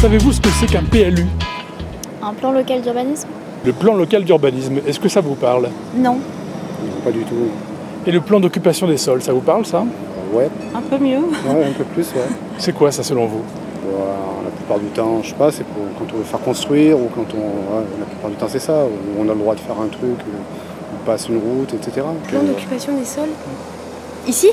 Savez-vous ce que c'est qu'un PLU? Un plan local d'urbanisme? Le plan local d'urbanisme, est-ce que ça vous parle? Non. Pas du tout. Et le plan d'occupation des sols, ça vous parle ça? Ouais. Un peu mieux. Ouais, un peu plus, ouais. C'est quoi ça selon vous? La plupart du temps, je sais pas, c'est pour quand on veut faire construire ou quand on... Ouais, la plupart du temps c'est ça, où on a le droit de faire un truc, on passe une route, etc. Plan d'occupation des sols? Ici?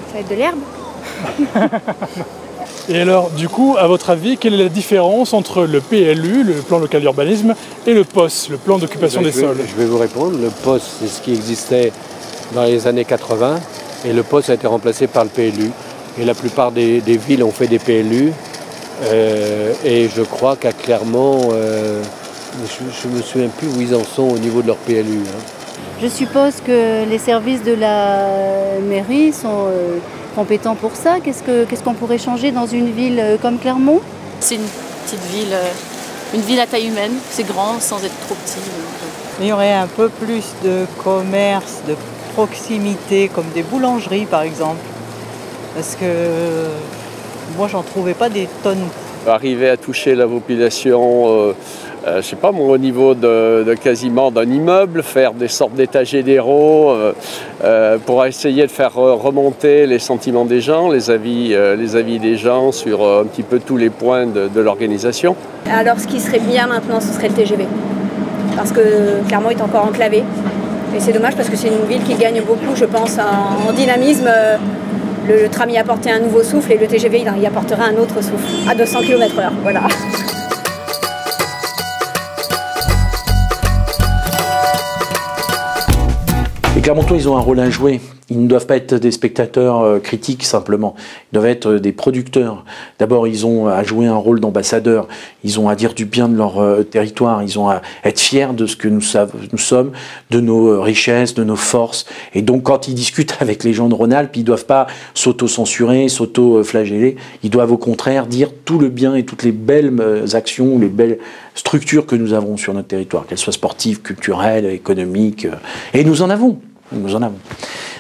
Ça va être de l'herbe? Et alors, du coup, à votre avis, quelle est la différence entre le PLU, le plan local d'urbanisme, et le POS, le plan d'occupation des sols? Je vais vous répondre. Le POS, c'est ce qui existait dans les années 80, et le POS a été remplacé par le PLU. Et la plupart des villes ont fait des PLU, et je crois qu'à Clermont, je ne me souviens plus où ils en sont au niveau de leur PLU. Je suppose que les services de la mairie sont compétents pour ça. Qu'est-ce qu'on pourrait changer dans une ville comme Clermont? C'est une petite ville, une ville à taille humaine. C'est grand sans être trop petit. Il y aurait un peu plus de commerce, de proximité, comme des boulangeries par exemple. Parce que moi, j'en trouvais pas des tonnes. Arriver à toucher la population, je sais pas, au niveau de quasiment d'un immeuble, faire des sortes d'états généraux pour essayer de faire remonter les sentiments des gens, les avis des gens sur un petit peu tous les points de l'organisation. Alors ce qui serait bien maintenant, ce serait le TGV. Parce que Clermont est encore enclavé. Et c'est dommage parce que c'est une ville qui gagne beaucoup, je pense, en dynamisme. Le tram y apportait un nouveau souffle et le TGV y apportera un autre souffle à 200 km/h. Voilà. Les Clermontois, ils ont un rôle à jouer. Ils ne doivent pas être des spectateurs critiques simplement. Ils doivent être des producteurs. D'abord, ils ont à jouer un rôle d'ambassadeur. Ils ont à dire du bien de leur territoire. Ils ont à être fiers de ce que nous sommes, de nos richesses, de nos forces. Et donc, quand ils discutent avec les gens de Rhône-Alpes, ils ne doivent pas s'auto-censurer, s'auto-flageller. Ils doivent au contraire dire tout le bien et toutes les belles actions, les belles structures que nous avons sur notre territoire, qu'elles soient sportives, culturelles, économiques. Et nous en avons. Nous en avons.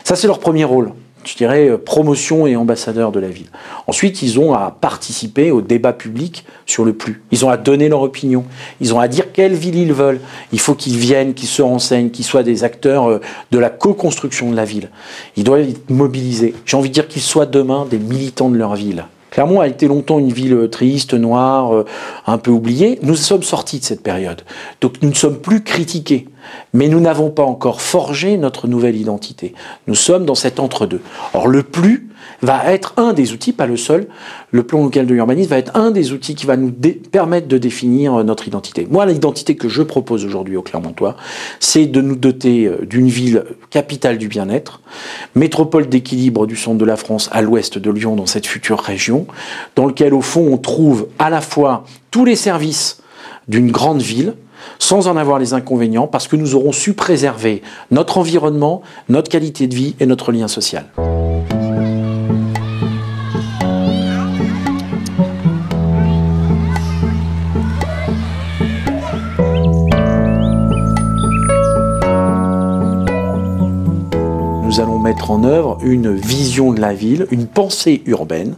Ça, c'est leur premier rôle, je dirais, promotion et ambassadeur de la ville. Ensuite, ils ont à participer au débat public sur le plus. Ils ont à donner leur opinion. Ils ont à dire quelle ville ils veulent. Il faut qu'ils viennent, qu'ils se renseignent, qu'ils soient des acteurs de la co-construction de la ville. Ils doivent être mobilisés. J'ai envie de dire qu'ils soient demain des militants de leur ville. Clermont a été longtemps une ville triste, noire, un peu oubliée. Nous sommes sortis de cette période. Donc nous ne sommes plus critiqués. Mais nous n'avons pas encore forgé notre nouvelle identité. Nous sommes dans cet entre-deux. Or, le plus va être un des outils, pas le seul. Le plan local de l'urbanisme va être un des outils qui va nous permettre de définir notre identité. Moi, l'identité que je propose aujourd'hui aux Clermontois, c'est de nous doter d'une ville capitale du bien-être, métropole d'équilibre du centre de la France à l'ouest de Lyon, dans cette future région, dans lequel, au fond, on trouve à la fois tous les services d'une grande ville, sans en avoir les inconvénients, parce que nous aurons su préserver notre environnement, notre qualité de vie et notre lien social. Nous allons mettre en œuvre une vision de la ville, une pensée urbaine,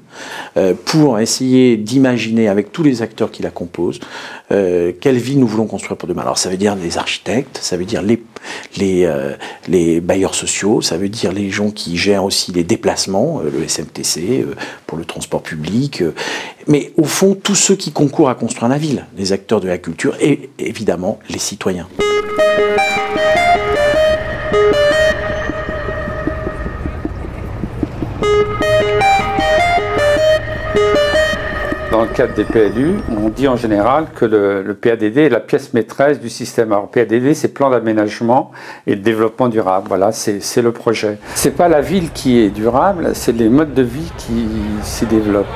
pour essayer d'imaginer avec tous les acteurs qui la composent, quelle ville nous voulons construire pour demain. Alors ça veut dire les architectes, ça veut dire les bailleurs sociaux, ça veut dire les gens qui gèrent aussi les déplacements, le SMTC, pour le transport public, mais au fond tous ceux qui concourent à construire la ville, les acteurs de la culture et évidemment les citoyens. Dans le cadre des PLU, on dit en général que le PADD est la pièce maîtresse du système. Alors PADD, c'est plan d'aménagement et de développement durable. Voilà, c'est le projet. C'est pas la ville qui est durable, c'est les modes de vie qui s'y développent.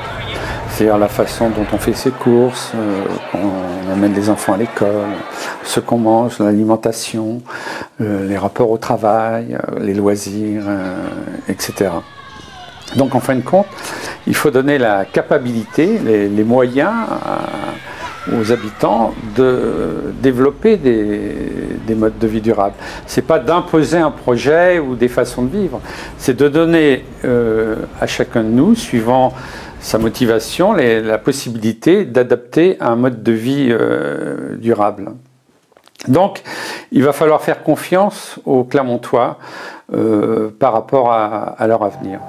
C'est-à-dire la façon dont on fait ses courses, on amène les enfants à l'école, ce qu'on mange, l'alimentation, les rapports au travail, les loisirs, etc. Donc en fin de compte, il faut donner la capacité, les moyens aux habitants de développer des modes de vie durables. Ce n'est pas d'imposer un projet ou des façons de vivre, c'est de donner à chacun de nous, suivant sa motivation, la possibilité d'adapter un mode de vie durable. Donc, il va falloir faire confiance aux Clermontois par rapport à leur avenir.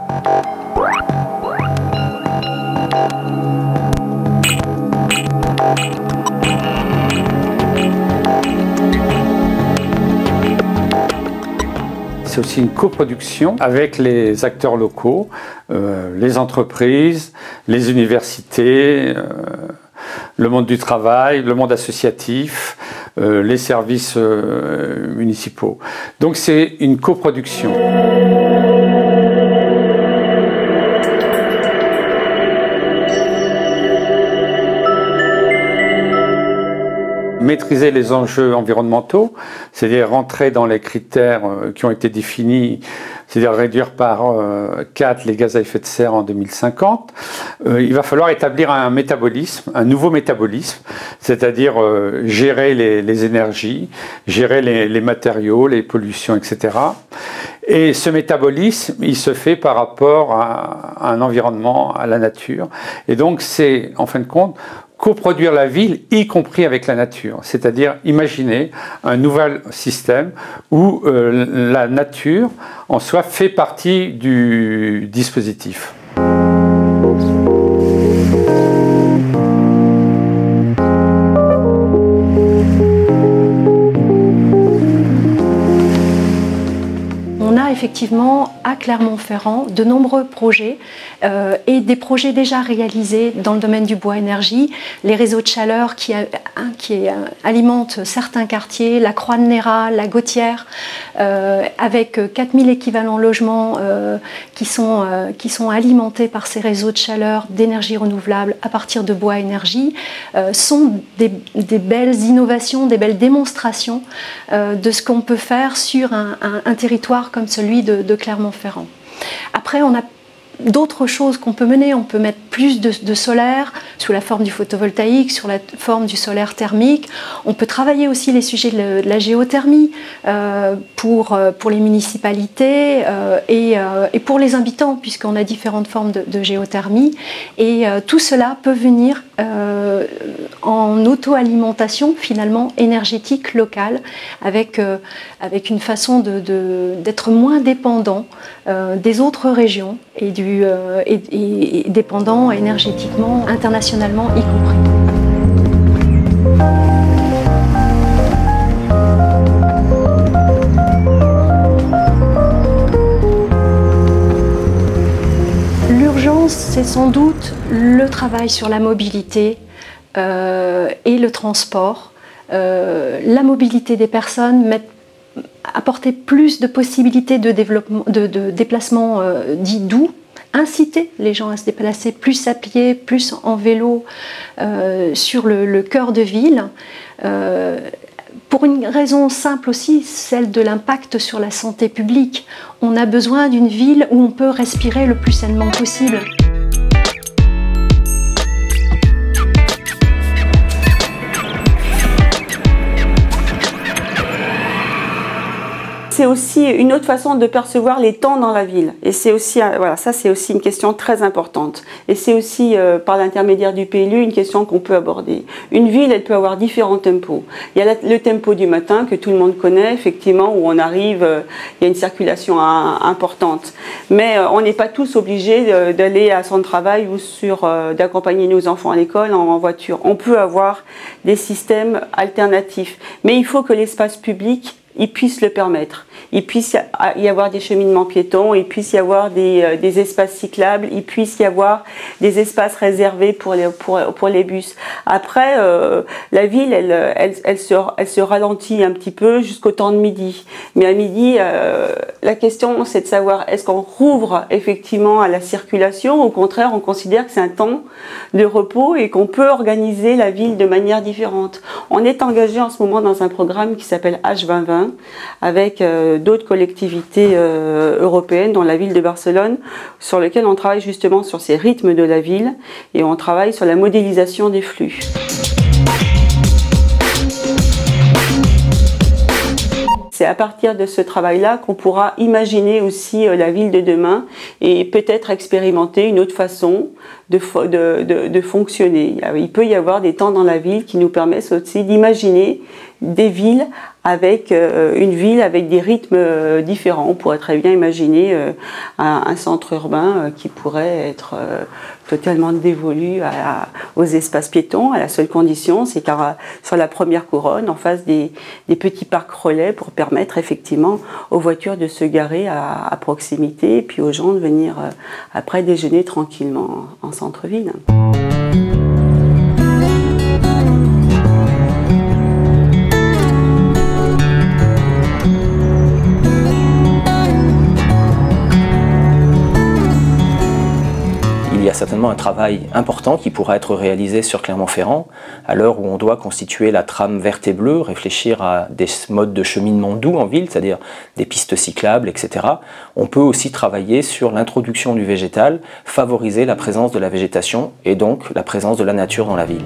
C'est aussi une coproduction avec les acteurs locaux, les entreprises, les universités, le monde du travail, le monde associatif, les services municipaux. Donc c'est une coproduction. Maîtriser les enjeux environnementaux, c'est-à-dire rentrer dans les critères qui ont été définis, c'est-à-dire réduire par 4 les gaz à effet de serre en 2050. Il va falloir établir un métabolisme, un nouveau métabolisme, c'est-à-dire gérer les énergies, gérer les matériaux, les pollutions, etc. Et ce métabolisme, il se fait par rapport à un environnement, à la nature. Et donc c'est, en fin de compte, coproduire la ville, y compris avec la nature. C'est-à-dire imaginer un nouvel système où la nature, en soi, fait partie du dispositif. On a effectivement à Clermont-Ferrand de nombreux projets et des projets déjà réalisés dans le domaine du bois énergie, les réseaux de chaleur qui alimentent certains quartiers, la Croix-de-Néra, la Gautière, avec 4000 équivalents logements qui sont alimentés par ces réseaux de chaleur d'énergie renouvelable à partir de bois énergie, sont des belles innovations, des belles démonstrations de ce qu'on peut faire sur un territoire comme celui de Clermont-Ferrand. Après, on a d'autres choses qu'on peut mener. On peut mettre plus de solaire sous la forme du photovoltaïque, sur la forme du solaire thermique. On peut travailler aussi les sujets de la géothermie pour les municipalités et pour les habitants, puisqu'on a différentes formes de géothermie. Et tout cela peut venir en auto-alimentation finalement énergétique locale, avec une façon d'être moins dépendant des autres régions et dépendant énergétiquement, internationalement y compris. L'urgence, c'est sans doute le travail sur la mobilité et le transport. La mobilité des personnes, apporter plus de possibilités de déplacement dits doux, inciter les gens à se déplacer plus à pied, plus en vélo sur le cœur de ville, pour une raison simple aussi, celle de l'impact sur la santé publique. On a besoin d'une ville où on peut respirer le plus sainement possible. C'est aussi une autre façon de percevoir les temps dans la ville. Et c'est aussi, voilà, ça c'est aussi une question très importante. Et c'est aussi, par l'intermédiaire du PLU, une question qu'on peut aborder. Une ville, elle peut avoir différents tempos. Il y a le tempo du matin, que tout le monde connaît, effectivement, où on arrive, il y a une circulation importante. Mais on n'est pas tous obligés d'aller à son travail ou d'accompagner nos enfants à l'école en voiture. On peut avoir des systèmes alternatifs. Mais il faut que l'espace public puisse le permettre. Il puisse y avoir des cheminements piétons, il puisse y avoir des espaces cyclables, il puisse y avoir des espaces réservés pour les bus. Après, la ville, elle se ralentit un petit peu jusqu'au temps de midi. Mais à midi, la question, c'est de savoir, est-ce qu'on rouvre effectivement à la circulation? Au contraire, on considère que c'est un temps de repos et qu'on peut organiser la ville de manière différente. On est engagé en ce moment dans un programme qui s'appelle H2020, avec d'autres collectivités européennes, dont la ville de Barcelone, sur lequel on travaille justement sur ces rythmes de la ville et on travaille sur la modélisation des flux. C'est à partir de ce travail-là qu'on pourra imaginer aussi la ville de demain et peut-être expérimenter une autre façon de fonctionner. Il peut y avoir des temps dans la ville qui nous permettent aussi d'imaginer des villes avec des rythmes différents. On pourrait très bien imaginer un centre urbain qui pourrait être totalement dévolu aux espaces piétons, à la seule condition, c'est car sur la première couronne, en face des petits parcs relais pour permettre effectivement aux voitures de se garer à proximité et puis aux gens de venir après déjeuner tranquillement en centre-ville. Il y a certainement un travail important qui pourra être réalisé sur Clermont-Ferrand à l'heure où on doit constituer la trame verte et bleue, réfléchir à des modes de cheminement doux en ville, c'est-à-dire des pistes cyclables, etc. On peut aussi travailler sur l'introduction du végétal, favoriser la présence de la végétation et donc la présence de la nature dans la ville.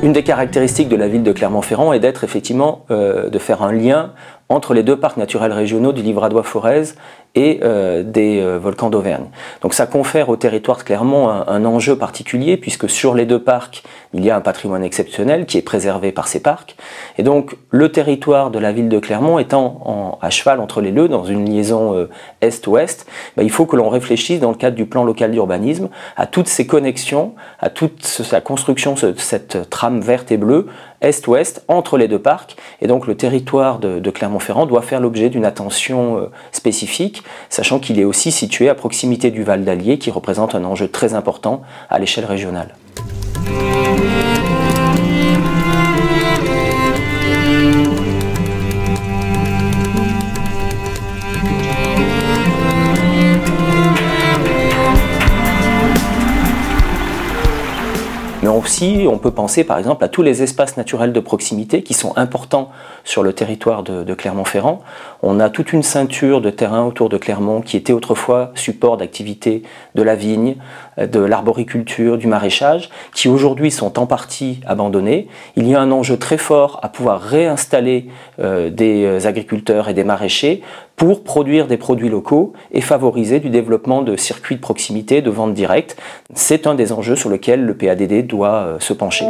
Une des caractéristiques de la ville de Clermont-Ferrand est d'être effectivement, de faire un lien entre les deux parcs naturels régionaux du Livradois-Forez et des volcans d'Auvergne. Donc ça confère au territoire de Clermont un enjeu particulier puisque sur les deux parcs, il y a un patrimoine exceptionnel qui est préservé par ces parcs. Et donc le territoire de la ville de Clermont étant à cheval entre les deux, dans une liaison est-ouest, il faut que l'on réfléchisse dans le cadre du plan local d'urbanisme à toutes ces connexions, à toute sa construction de cette trame verte et bleue, est-ouest, entre les deux parcs. Et donc le territoire de Clermont-Ferrand doit faire l'objet d'une attention spécifique, sachant qu'il est aussi situé à proximité du Val d'Allier, qui représente un enjeu très important à l'échelle régionale. Mais aussi, on peut penser par exemple à tous les espaces naturels de proximité qui sont importants sur le territoire de Clermont-Ferrand. On a toute une ceinture de terrain autour de Clermont qui était autrefois support d'activité de la vigne, de l'arboriculture, du maraîchage, qui aujourd'hui sont en partie abandonnés. Il y a un enjeu très fort à pouvoir réinstaller des agriculteurs et des maraîchers pour produire des produits locaux et favoriser du développement de circuits de proximité, de vente directe. C'est un des enjeux sur lesquels le PADD doit se pencher.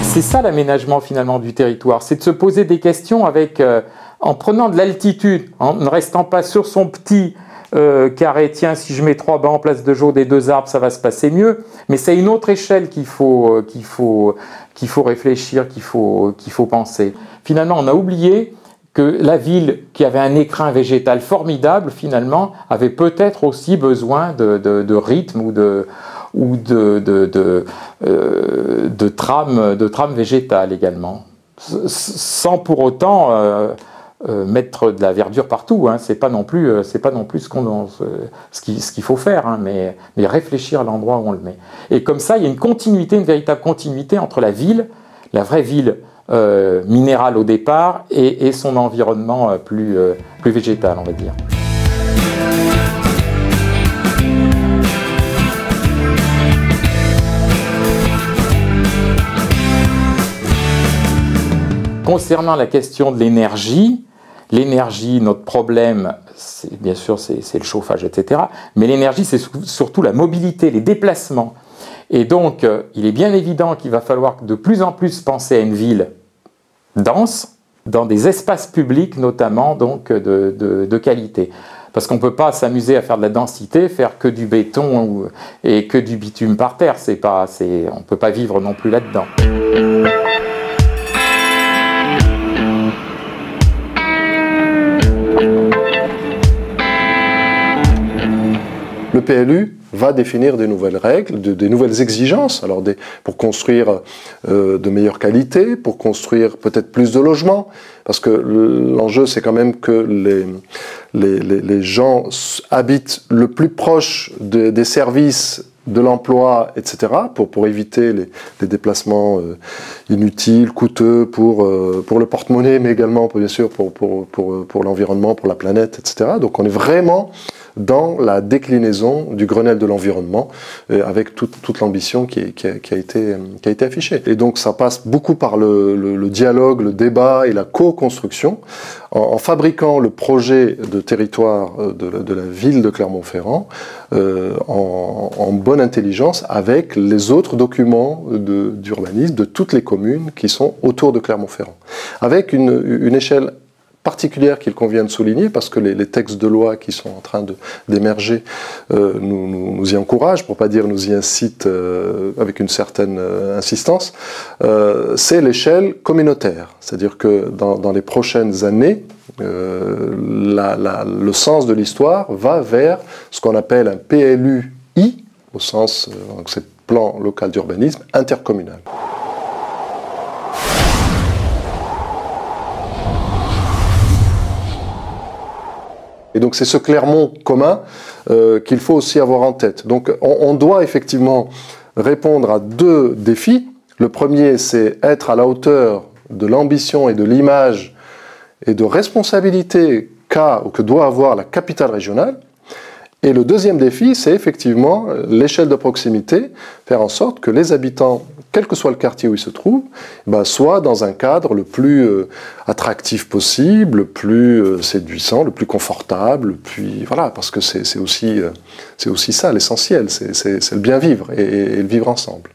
C'est ça l'aménagement finalement du territoire, c'est de se poser des questions en prenant de l'altitude, en ne restant pas sur son petit carré, tiens, si je mets 3 bancs en place de jaude et 2 arbres, ça va se passer mieux. Mais c'est une autre échelle qu'il faut réfléchir, qu'il faut penser. Finalement, on a oublié que la ville, qui avait un écrin végétal formidable, finalement, avait peut-être aussi besoin de rythme ou de trame végétale également, sans pour autant mettre de la verdure partout, hein. C'est pas non plus ce qu'il faut faire, hein, mais réfléchir à l'endroit où on le met. Et comme ça, il y a une véritable continuité entre la ville, la vraie ville minérale au départ, et son environnement plus végétal, on va dire. Concernant la question de l'énergie, notre problème, bien sûr, c'est le chauffage, etc. Mais l'énergie, c'est surtout la mobilité, les déplacements. Et donc, il est bien évident qu'il va falloir de plus en plus penser à une ville dense, dans des espaces publics notamment, donc de qualité. Parce qu'on ne peut pas s'amuser à faire de la densité, faire que du béton et que du bitume par terre. On ne peut pas vivre non plus là-dedans. Le PLU va définir des nouvelles règles, des nouvelles exigences, alors pour construire de meilleure qualité, pour construire peut-être plus de logements, parce que l'enjeu c'est quand même que les gens habitent le plus proche des services de l'emploi, etc., pour éviter les déplacements inutiles, coûteux pour le porte-monnaie, mais également, bien sûr, pour l'environnement, pour la planète, etc. Donc on est vraiment dans la déclinaison du Grenelle de l'environnement, avec toute l'ambition qui a été affichée. Et donc ça passe beaucoup par le dialogue, le débat et la co-construction, en fabriquant le projet de territoire de la ville de Clermont-Ferrand en bonne intelligence avec les autres documents d'urbanisme de toutes les communes qui sont autour de Clermont-Ferrand. Avec une échelle particulière qu'il convient de souligner, parce que les textes de loi qui sont en train d'émerger nous y encouragent, pour ne pas dire nous y incitent avec une certaine insistance, c'est l'échelle communautaire. C'est-à-dire que dans les prochaines années, le sens de l'histoire va vers ce qu'on appelle un PLUI, au sens, donc c'est plan local d'urbanisme intercommunal. Et donc c'est ce Clermont commun qu'il faut aussi avoir en tête. Donc on doit effectivement répondre à deux défis. Le premier, c'est être à la hauteur de l'ambition et de l'image et de responsabilité qu'a ou que doit avoir la capitale régionale. Et le deuxième défi, c'est effectivement l'échelle de proximité, faire en sorte que les habitants, quel que soit le quartier où ils se trouvent, soient dans un cadre le plus attractif possible, le plus séduisant, le plus confortable, puis voilà, parce que c'est aussi ça l'essentiel, c'est le bien vivre et le vivre ensemble.